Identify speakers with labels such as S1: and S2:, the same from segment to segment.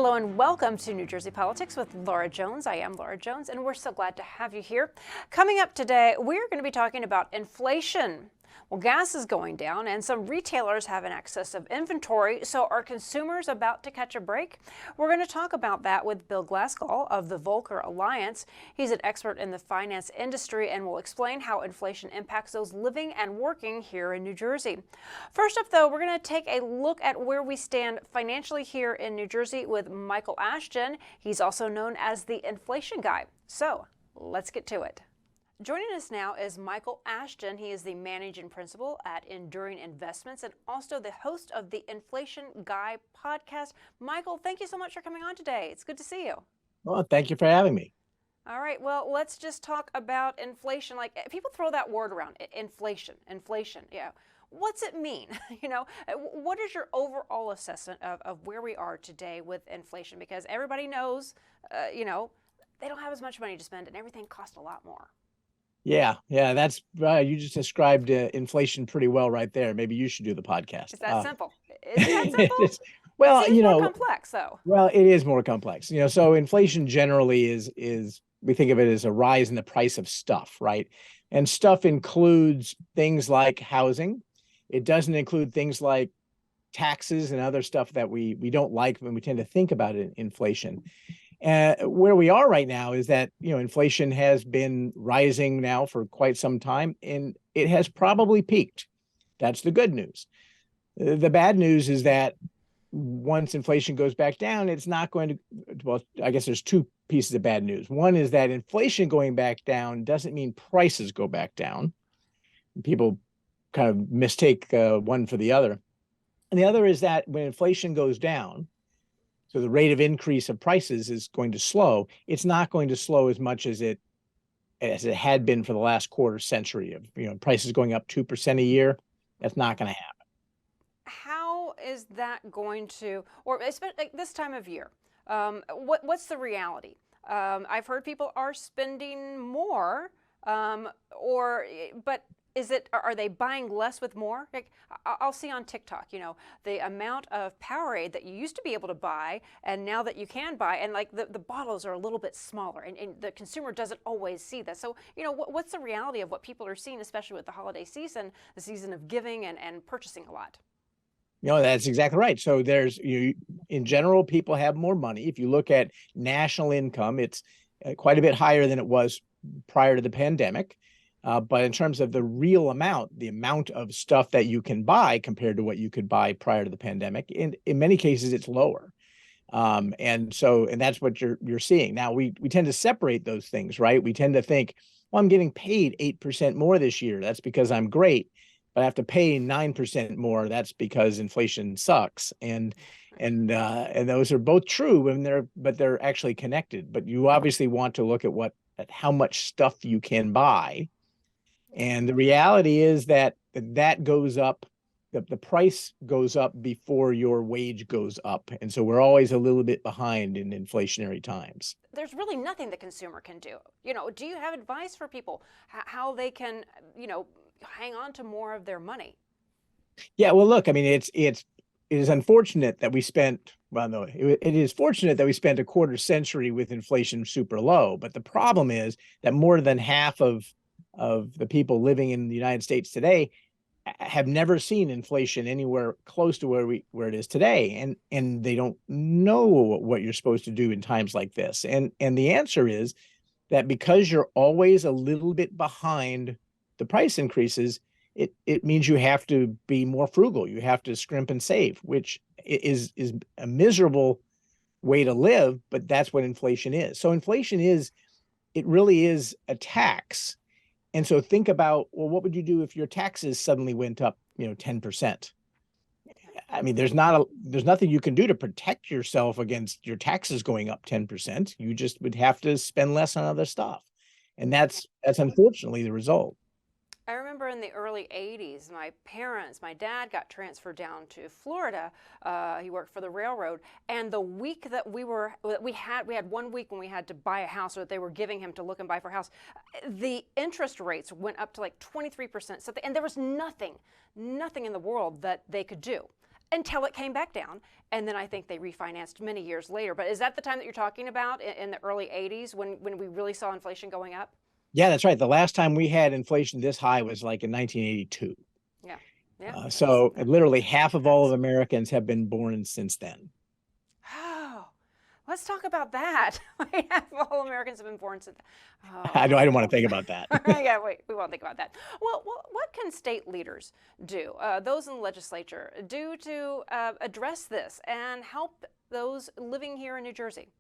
S1: Hello and welcome to New Jersey Politics with Laura Jones. I am Laura Jones and we're so glad to have you here. Coming up today, we're going to be talking about inflation. Well, gas is going down and some retailers have an excess of inventory, so are consumers about to catch a break? We're going to talk about that with Bill Glasgow of the Volcker Alliance. He's an expert in the finance industry and will explain how inflation impacts those living and working here in New Jersey. First up, though, we're going to take a look at where we stand financially here in New Jersey with Michael Ashton. He's also known as the inflation guy. So let's get to it. Joining us now is Michael Ashton. He is the managing principal at Enduring Investments and also the host of the Inflation Guy podcast. Michael, thank you so much for coming on today. It's good to see you.
S2: Well, thank you for having me.
S1: All right, well, let's just talk about inflation. Like, people throw that word around, inflation, yeah. What's it mean? What is your overall assessment of where we are today with inflation? Because everybody knows, they don't have as much money to spend and everything costs a lot more.
S2: Yeah, that's you just described inflation pretty well right there. Maybe you should do the podcast.
S1: Is that simple? Is that simple?
S2: Well,
S1: it seems more complex, though.
S2: Well, it is more complex. So inflation generally is we think of it as a rise in the price of stuff, right? And stuff includes things like housing. It doesn't include things like taxes and other stuff that we don't like when we tend to think about it, inflation. Where we are right now is that, inflation has been rising now for quite some time, and it has probably peaked. That's the good news. The bad news is that once inflation goes back down, it's not going to, well, I guess there's two pieces of bad news. One is that inflation going back down doesn't mean prices go back down. People kind of mistake one for the other. And the other is that when inflation goes down, so the rate of increase of prices is going to slow. It's not going to slow as much as it had been for the last quarter century of, prices going up 2% a year. That's not going to happen.
S1: How is that going to, or especially like this time of year, what's the reality? I've heard people are spending more, but are they buying less with more? Like, I'll see on TikTok, the amount of Powerade that you used to be able to buy and now that you can buy, and like the bottles are a little bit smaller and the consumer doesn't always see that. So, what's the reality of what people are seeing, especially with the holiday season, the season of giving and purchasing a lot?
S2: That's exactly right. So in general, people have more money. If you look at national income, it's quite a bit higher than it was prior to the pandemic. But in terms of the real amount, the amount of stuff that you can buy compared to what you could buy prior to the pandemic, in many cases, it's lower. And that's what you're seeing. Now, we tend to separate those things, right? We tend to think, well, I'm getting paid 8% more this year. That's because I'm great. But I have to pay 9% more. That's because inflation sucks. And those are both true, but they're actually connected. But you obviously want to look at how much stuff you can buy. And the reality is that goes up, the price goes up before your wage goes up. And so we're always a little bit behind in inflationary times.
S1: There's really nothing the consumer can do. Do you have advice for people how they can, hang on to more of their money?
S2: Yeah, well, look, I mean, it is unfortunate that we spent, well, no, it is fortunate that we spent a quarter century with inflation super low. But the problem is that more than half of the people living in the United States today have never seen inflation anywhere close to where it is today. And they don't know what you're supposed to do in times like this. And the answer is that because you're always a little bit behind the price increases, it means you have to be more frugal. You have to scrimp and save, which is a miserable way to live, but that's what inflation is. So inflation it really is a tax. And so think about, well, what would you do if your taxes suddenly went up, 10%? I mean, there's nothing you can do to protect yourself against your taxes going up 10%. You just would have to spend less on other stuff. And that's unfortunately the result.
S1: I remember in the early 80s, my dad got transferred down to Florida. He worked for the railroad. And the week that we had 1 week when we had to buy a house, or that they were giving him to look and buy for a house, the interest rates went up to like 23%. And there was nothing in the world that they could do. until it came back down. And then I think they refinanced many years later. But is that the time that you're talking about in the early 80s when we really saw inflation going up?
S2: Yeah, that's right. The last time we had inflation this high was like in 1982.
S1: Yeah. Yeah.
S2: So literally half of all of Americans have been born since then.
S1: Oh, let's talk about that. Half of all Americans have been born since. Oh,
S2: I don't want to think about that.
S1: yeah, wait, we won't think about that. Well, what can state leaders do, those in the legislature, do to address this and help those living here in New Jersey?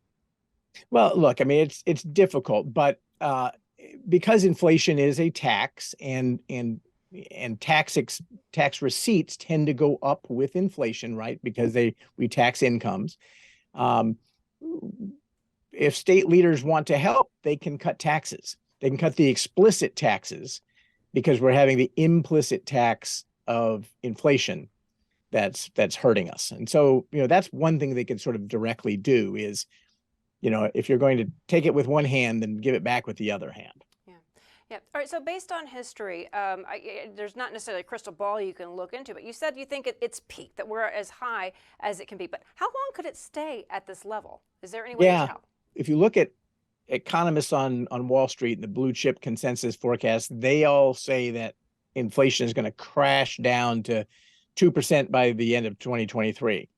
S2: Well, look, I mean, it's difficult, but because inflation is a tax, and tax receipts tend to go up with inflation, right? Because we tax incomes. Um, if state leaders want to help, they can cut taxes. They can cut the explicit taxes because we're having the implicit tax of inflation that's hurting us. And so, that's one thing they can sort of directly do is, if you're going to take it with one hand, then give it back with the other hand.
S1: Yeah. Yeah. All right. So based on history, there's not necessarily a crystal ball you can look into, but you said you think it's peaked, that we're as high as it can be. But how long could it stay at this level? Is there any way to tell?
S2: If you look at economists on Wall Street and the blue chip consensus forecast, they all say that inflation is going to crash down to 2% by the end of 2023.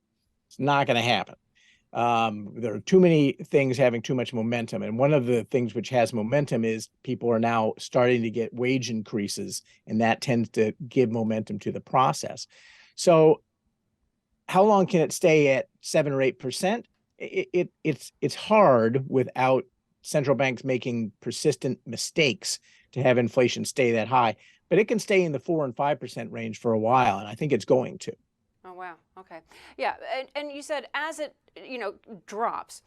S2: It's not going to happen. There are too many things having too much momentum. And one of the things which has momentum is people are now starting to get wage increases, and that tends to give momentum to the process. So how long can it stay at 7 or 8%? It's hard without central banks making persistent mistakes to have inflation stay that high, but it can stay in the 4 and 5% range for a while, and I think it's going to.
S1: Oh, wow. Okay. Yeah. And you said as it, drops,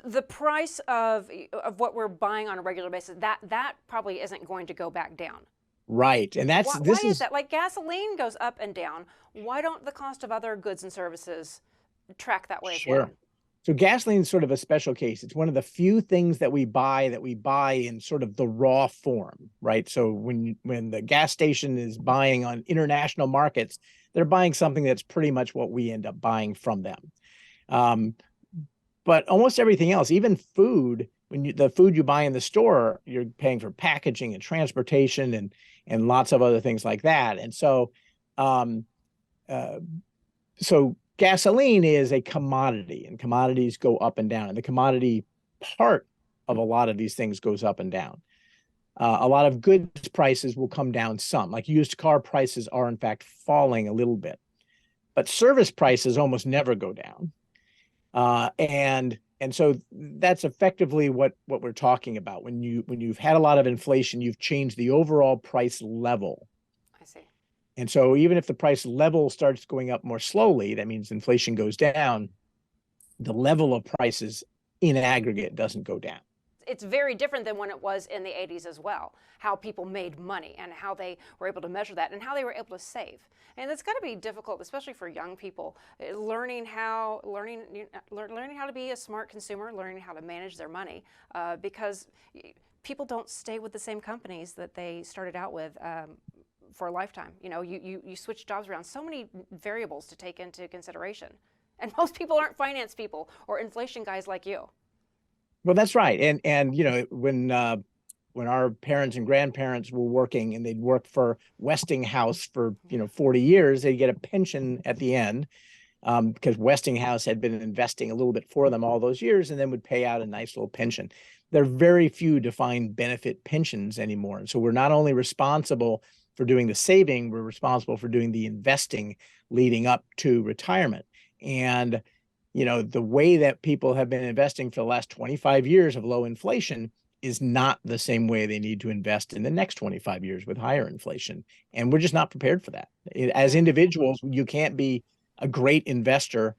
S1: the price of what we're buying on a regular basis, that probably isn't going to go back down.
S2: Right. And
S1: why is that? Like gasoline goes up and down. Why don't the cost of other goods and services track that way as well?
S2: So gasoline is sort of a special case. It's one of the few things that we buy in sort of the raw form, right? So when the gas station is buying on international markets, they're buying something that's pretty much what we end up buying from them. But almost everything else, even food, the food you buy in the store, you're paying for packaging and transportation and lots of other things like that. And so, so gasoline is a commodity, and commodities go up and down. And the commodity part of a lot of these things goes up and down. A lot of goods prices will come down some, like used car prices are in fact falling a little bit, but service prices almost never go down. And so that's effectively what we're talking about. When you've had a lot of inflation, you've changed the overall price level.
S1: I see.
S2: And so even if the price level starts going up more slowly, that means inflation goes down, the level of prices in aggregate doesn't go down.
S1: It's very different than when it was in the 80s as well, how people made money and how they were able to measure that and how they were able to save. And it's got to be difficult, especially for young people, learning how to be a smart consumer, learning how to manage their money, because people don't stay with the same companies that they started out with for a lifetime. You switch jobs around, so many variables to take into consideration. And most people aren't finance people or inflation guys like you.
S2: Well, that's right. And when our parents and grandparents were working and they'd work for Westinghouse for 40 years, they'd get a pension at the end because Westinghouse had been investing a little bit for them all those years and then would pay out a nice little pension. There are very few defined benefit pensions anymore. And so we're not only responsible for doing the saving, we're responsible for doing the investing leading up to retirement. And the way that people have been investing for the last 25 years of low inflation is not the same way they need to invest in the next 25 years with higher inflation. And we're just not prepared for that. As individuals, you can't be a great investor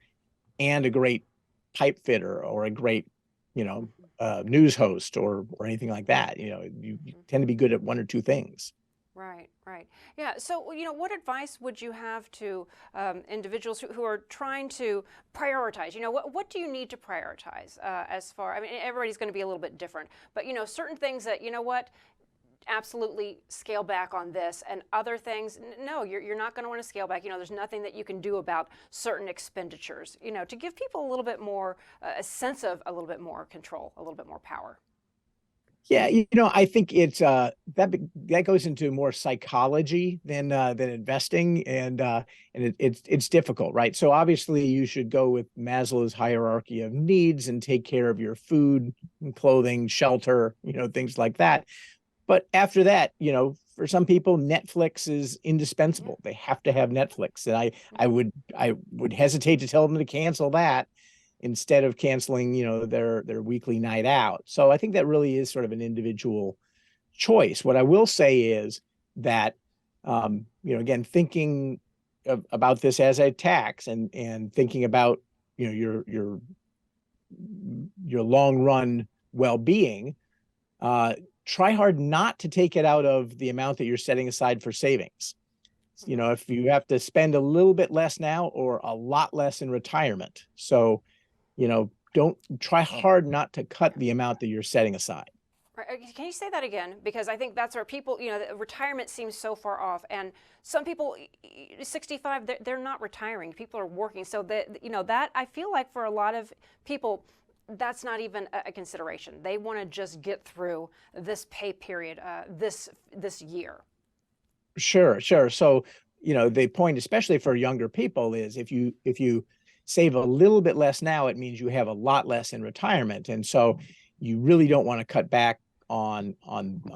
S2: and a great pipe fitter or a great, news host or anything like that. You tend to be good at one or two things.
S1: Right, right. Yeah. So, what advice would you have to individuals who are trying to prioritize? What do you need to prioritize everybody's going to be a little bit different, but, certain things that, absolutely scale back on this, and other things, no, you're not going to want to scale back. There's nothing that you can do about certain expenditures, to give people a little bit more, a sense of a little bit more control, a little bit more power.
S2: Yeah, I think it's that goes into more psychology than investing, and it's difficult, right? So obviously you should go with Maslow's hierarchy of needs and take care of your food, clothing, shelter, things like that. But after that, for some people, Netflix is indispensable. They have to have Netflix, and I would hesitate to tell them to cancel that instead of canceling, their weekly night out. So I think that really is sort of an individual choice. What I will say is that, again, thinking about this as a tax and thinking about, your long run well-being, try hard not to take it out of the amount that you're setting aside for savings. If you have to spend a little bit less now or a lot less in retirement. So, don't try hard not to cut the amount that you're setting aside.
S1: Can you say that again? Because I think that's where people, retirement seems so far off. And some people, 65, they're not retiring. People are working. So that I feel like for a lot of people, that's not even a consideration. They want to just get through this pay period, this year.
S2: Sure. So, the point, especially for younger people, is if you save a little bit less now, it means you have a lot less in retirement. And so you really don't want to cut back on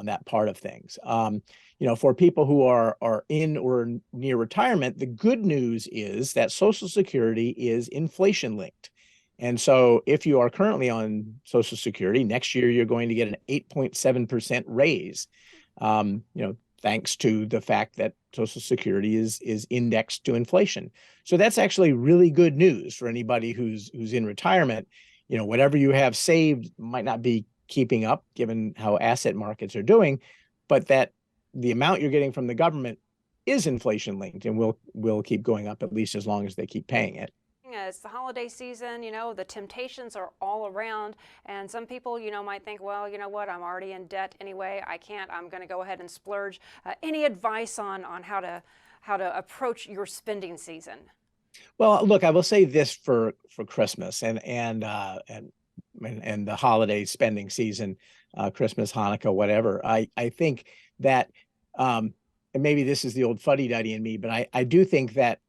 S2: that part of things. For people who are in or near retirement, the good news is that Social Security is inflation linked. And so if you are currently on Social Security, next year you're going to get an 8.7% raise. Thanks to the fact that Social Security is indexed to inflation. So that's actually really good news for anybody who's in retirement. Whatever you have saved might not be keeping up given how asset markets are doing, but that the amount you're getting from the government is inflation linked and will keep going up at least as long as they keep paying it.
S1: It's the holiday season, the temptations are all around. And some people, might think, well, you know what, I'm already in debt anyway. I'm going to go ahead and splurge. Any advice on how to approach your spending season?
S2: Well, look, I will say this for Christmas and the holiday spending season, Christmas, Hanukkah, whatever. I think that, and maybe this is the old fuddy-duddy in me, but I do think that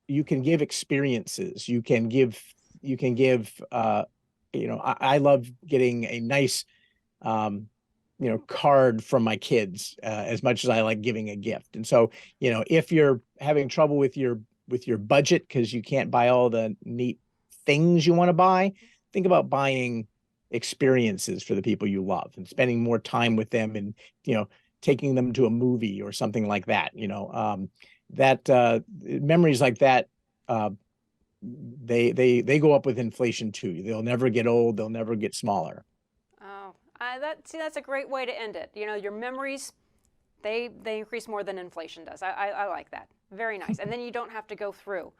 S2: you can give experiences. You can give, I love getting a nice, card from my kids as much as I like giving a gift. And so, if you're having trouble with your budget because you can't buy all the neat things you want to buy, think about buying experiences for the people you love and spending more time with them and, taking them to a movie or something like that. Memories like that, they go up with inflation too. They'll never get old. They'll never get smaller.
S1: Oh, that's a great way to end it. Your memories, they increase more than inflation does. I like that. Very nice. And then you don't have to go through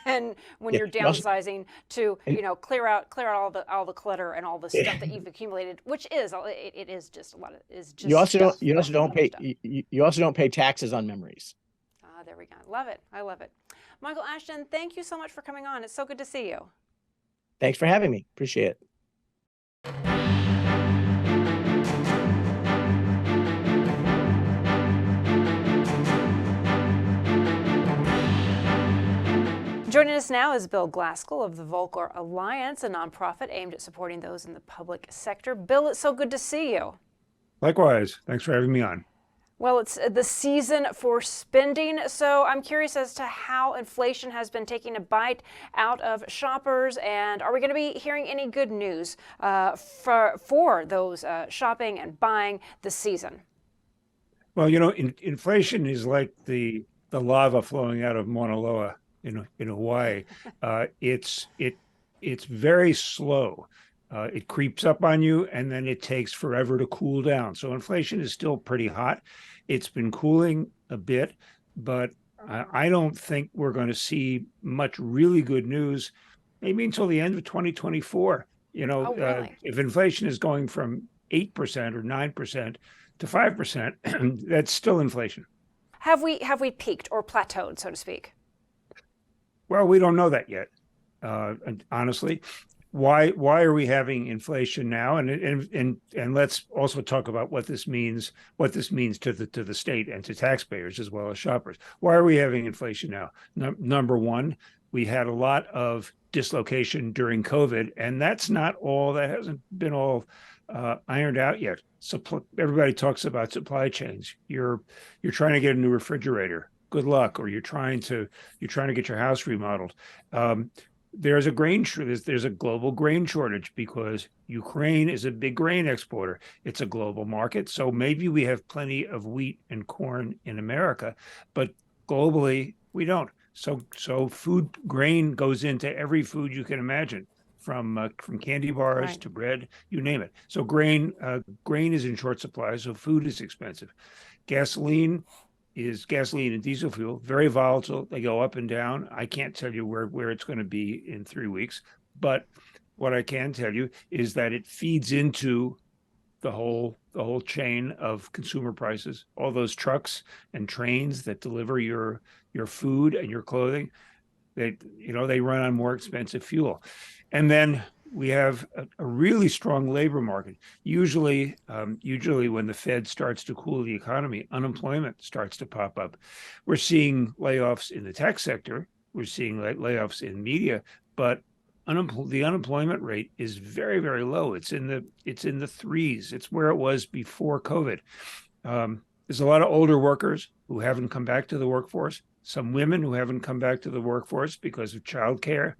S1: and when you're downsizing to clear out all the clutter and all the stuff that you've accumulated, which it is just a lot of
S2: you also don't pay taxes on memories.
S1: There we go. Love it. I love it. Michael Ashton, thank you so much for coming on. It's so good to see you.
S2: Thanks for having me. Appreciate it.
S1: Joining us now is Bill Glaskell of the Volcker Alliance, a nonprofit aimed at supporting those in the public sector. Bill, it's so good to see you.
S3: Likewise. Thanks for having me on.
S1: Well, it's the season for spending, so I'm curious as to how inflation has been taking a bite out of shoppers, and are we going to be hearing any good news for those shopping and buying this season?
S3: Well, inflation is like the lava flowing out of Mauna Loa in Hawaii. It's very slow. It creeps up on you, and then it takes forever to cool down. So inflation is still pretty hot. It's been cooling a bit, but I don't think we're going to see much really good news maybe until the end of 2024.
S1: Really?
S3: If inflation is going from 8% or 9% to 5%, that's still inflation.
S1: Have we peaked or plateaued, so to speak?
S3: Well, we don't know that yet. And honestly, why are we having inflation now? And let's also talk about what this means to the state and to taxpayers as well as shoppers. Why are we having inflation now? Number one, we had a lot of dislocation during COVID, and that's not all. That hasn't been all ironed out yet. Everybody talks about supply chains. You're trying to get a new refrigerator. Good luck. Or you're trying to get your house remodeled. There's a global grain shortage because Ukraine is a big grain exporter. It's a global market. So maybe we have plenty of wheat and corn in America, but globally we don't. So grain goes into every food you can imagine, from candy bars
S1: Right.
S3: to bread, you name it. So grain is in short supply, so food is expensive. Gasoline and diesel fuel, very volatile. They go up and down. I can't tell you where it's going to be in 3 weeks, but what I can tell you is that it feeds into the whole chain of consumer prices. All those trucks and trains that deliver your food and your clothing, they run on more expensive fuel. And then we have a really strong labor market. Usually when the Fed starts to cool the economy, unemployment starts to pop up. We're seeing layoffs in the tech sector. We're seeing layoffs in media, but the unemployment rate is very, very low. It's in the threes. It's where it was before COVID. There's a lot of older workers who haven't come back to the workforce. Some women who haven't come back to the workforce because of childcare.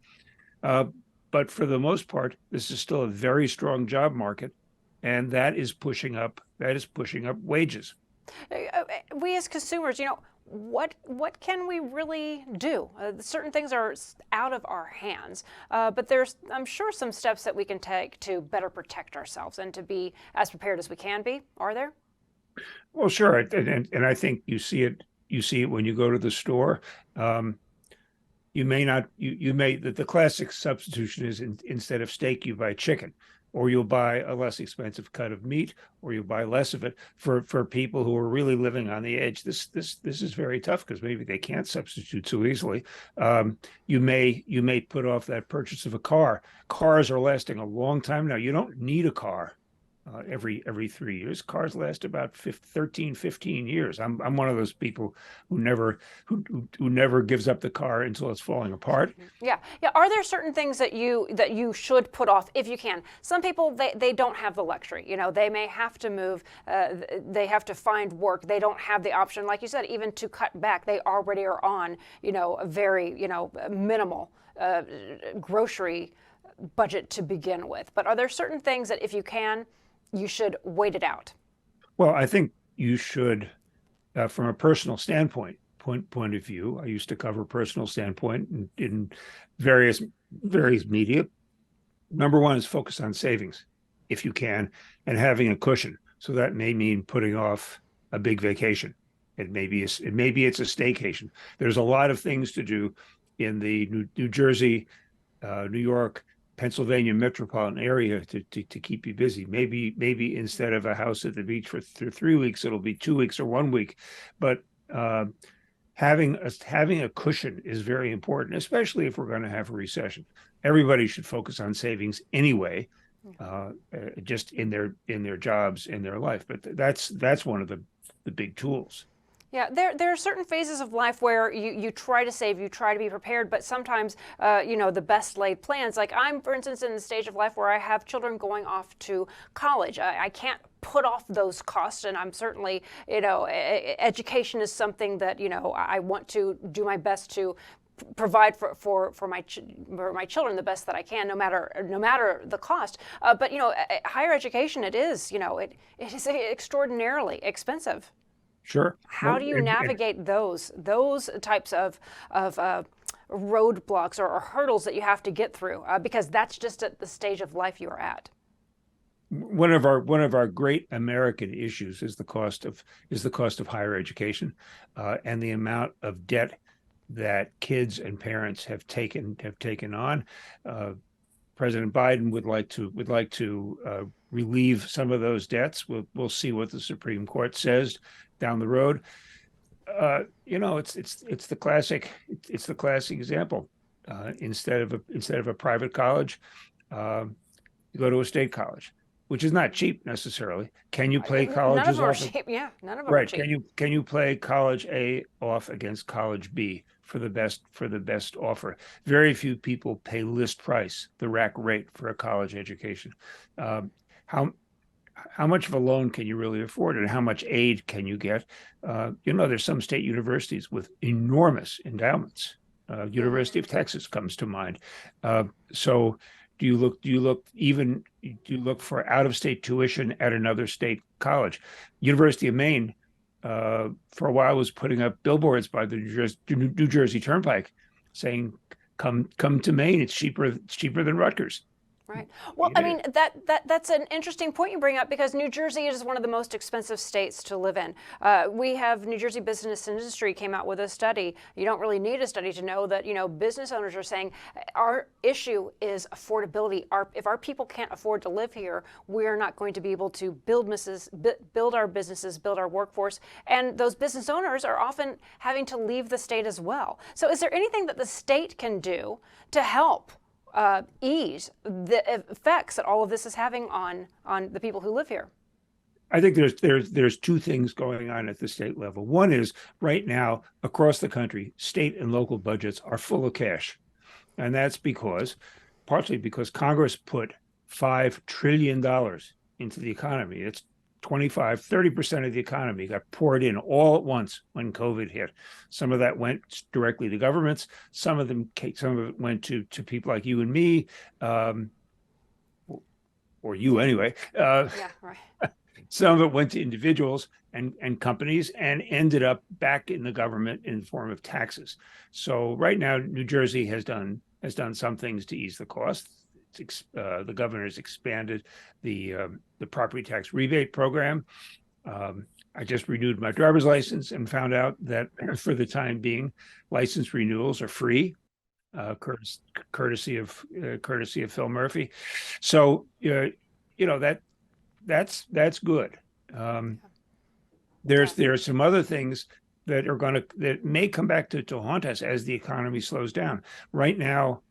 S3: But for the most part, this is still a very strong job market, and that is pushing up wages.
S1: We as consumers, what can we really do? Certain things are out of our hands, but there's, I'm sure, some steps that we can take to better protect ourselves and to be as prepared as we can be. Are there?
S3: Well, sure, and I think you see it when you go to the store. You may not, the classic substitution is instead of steak, you buy chicken, or you'll buy a less expensive cut of meat, or you'll buy less of it. For people who are really living on the edge, this is very tough because maybe they can't substitute so easily. You may put off that purchase of a car. Cars are lasting a long time now. You don't need a car every 3 years. Cars last about 13, 15 years. I'm one of those people who never gives up the car until it's falling apart.
S1: Yeah. Are there certain things that you should put off if you can? Some people, they don't have the luxury. They may have to move. They have to find work. They don't have the option, like you said, even to cut back. They already are on a very minimal grocery budget to begin with. But are there certain things that if you can, you should wait it out?
S3: Well, I think you should, from a personal point of view. I used to cover personal standpoint in various media. Number one is focus on savings, if you can, and having a cushion. So that may mean putting off a big vacation. Maybe it's a staycation. There's a lot of things to do in the New Jersey, New York, Pennsylvania metropolitan area to keep you busy. Maybe instead of a house at the beach for 3 weeks, it'll be 2 weeks or 1 week. But having a cushion is very important, especially if we're going to have a recession. Everybody should focus on savings anyway, just in their jobs, in their life. But that's one of the big tools.
S1: Yeah, there are certain phases of life where you try to save, you try to be prepared, but sometimes, the best laid plans, like I'm, for instance, in the stage of life where I have children going off to college. I can't put off those costs, and I'm certainly, education is something that, I want to do my best to provide for my children the best that I can, no matter the cost. But higher education, it is extraordinarily expensive.
S3: Sure.
S1: How do you navigate those types of roadblocks or hurdles that you have to get through? Because that's just at the stage of life you are at.
S3: One of our great American issues is the cost of higher education, and the amount of debt that kids and parents have taken on. President Biden would like to relieve some of those debts. We'll see what the Supreme Court says down the road. It's the classic example. Instead of a private college, you go to a state college, which is not cheap necessarily. Can you play colleges
S1: none of
S3: off?
S1: them are cheap. Yeah, none of them are
S3: Right.
S1: cheap.
S3: Can you play college A off against college B for the best offer? Very few people pay list price, the rack rate for a college education. How much of a loan can you really afford, and how much aid can you get? There's some state universities with enormous endowments. University of Texas comes to mind. So do you look for out-of-state tuition at another state college? University of Maine for a while was putting up billboards by the New Jersey Turnpike saying, come to Maine, it's cheaper than Rutgers.
S1: Right. Well, I mean, that's an interesting point you bring up, because New Jersey is one of the most expensive states to live in. We have New Jersey Business Industry came out with a study. You don't really need a study to know that, business owners are saying our issue is affordability. If our people can't afford to live here, we're not going to be able to build our businesses, build our workforce. And those business owners are often having to leave the state as well. So is there anything that the state can do to help ease the effects that all of this is having on the people who live here?
S3: I think there's two things going on at the state level. One is right now across the country, state and local budgets are full of cash. And that's partly because Congress put $5 trillion into the economy. It's 30% of the economy got poured in all at once when COVID hit. Some of that went directly to governments. Some of it went to people like you and me, or you anyway.
S1: Yeah, right.
S3: Some of it went to individuals and companies and ended up back in the government in the form of taxes. So right now, New Jersey has done some things to ease the cost. The governor has expanded the property tax rebate program. I just renewed my driver's license and found out that for the time being, license renewals are free, courtesy of Phil Murphy. So that's good. There are some other things that may come back to haunt us as the economy slows down. Right now,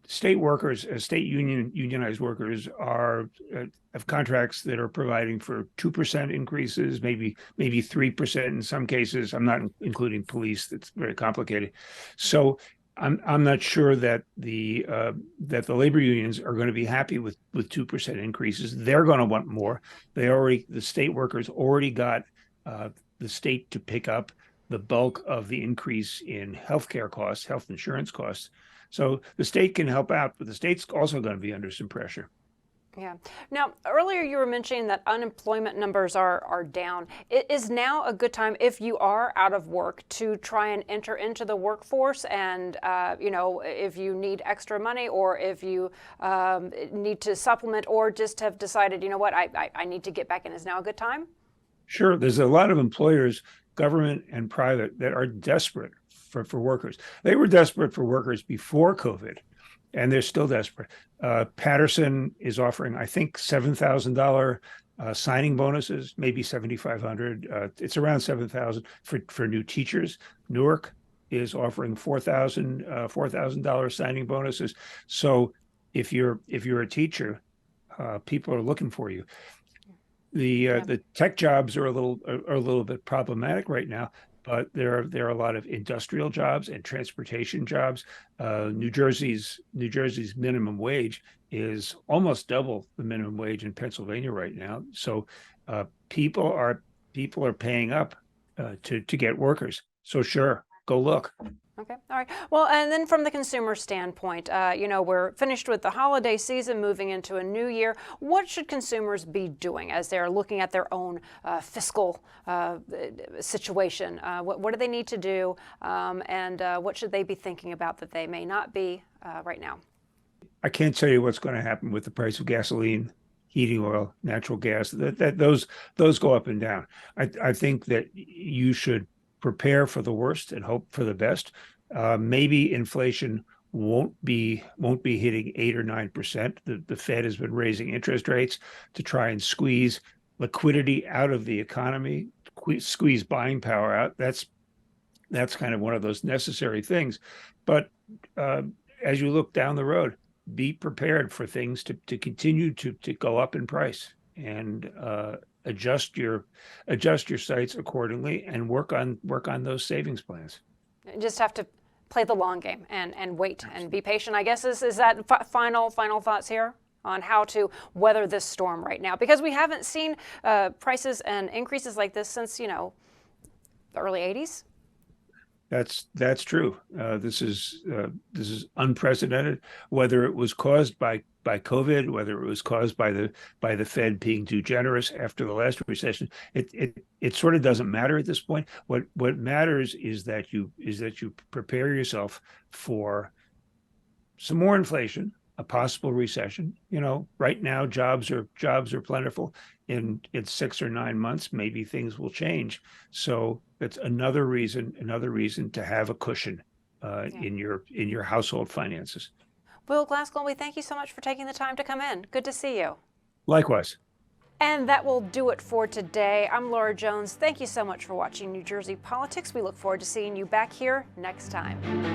S3: state workers, unionized workers have contracts that are providing for 2% increases, maybe 3% in some cases. I'm not including police. That's very complicated. So I'm not sure that the labor unions are going to be happy with 2% increases. They're going to want more. The state workers already got the state to pick up the bulk of the increase in healthcare costs, health insurance costs. So the state can help out, but the state's also going to be under some pressure.
S1: Yeah. Now, earlier you were mentioning that unemployment numbers are down. It is now a good time, if you are out of work, to try and enter into the workforce. And, if you need extra money, or if you need to supplement, or just have decided, I need to get back in. Is now a good time?
S3: Sure. There's a lot of employers, government and private, that are desperate for workers. They were desperate for workers before COVID, and they're still desperate. Patterson is offering, I think, $7,000 signing bonuses, maybe $7,500. It's around $7,000 for new teachers. Newark is offering $4,000 signing bonuses. So if you're a teacher, people are looking for you. The tech jobs are a little bit problematic right now, but there are a lot of industrial jobs and transportation jobs. New Jersey's minimum wage is almost double the minimum wage in Pennsylvania right now. So people are paying up to get workers. So sure, go look.
S1: Okay. All right. Well, and then from the consumer standpoint, we're finished with the holiday season, moving into a new year. What should consumers be doing as they're looking at their own fiscal situation? What do they need to do? And what should they be thinking about that they may not be right now?
S3: I can't tell you what's going to happen with the price of gasoline, heating oil, natural gas. Those go up and down. I think that you should prepare for the worst and hope for the best. Maybe inflation won't be hitting 8 or 9%. The Fed has been raising interest rates to try and squeeze liquidity out of the economy, squeeze buying power out. That's kind of one of those necessary things. But as you look down the road, be prepared for things to continue to go up in price, and adjust your sights accordingly, and work on those savings plans.
S1: You just have to play the long game and wait and be patient, I guess. Is that final thoughts here on how to weather this storm right now? Because we haven't seen prices and increases like this since, the early 80s.
S3: That's true. This is unprecedented. Whether it was caused by COVID, whether it was caused by the Fed being too generous after the last recession, it sort of doesn't matter at this point. What matters is that you prepare yourself for some more inflation, a possible recession. Right now jobs are plentiful. In 6 or 9 months, maybe things will change. So that's another reason to have a cushion in your household finances.
S1: Will Glasgow, we thank you so much for taking the time to come in. Good to see you.
S3: Likewise.
S1: And that will do it for today. I'm Laura Jones. Thank you so much for watching New Jersey Politics. We look forward to seeing you back here next time.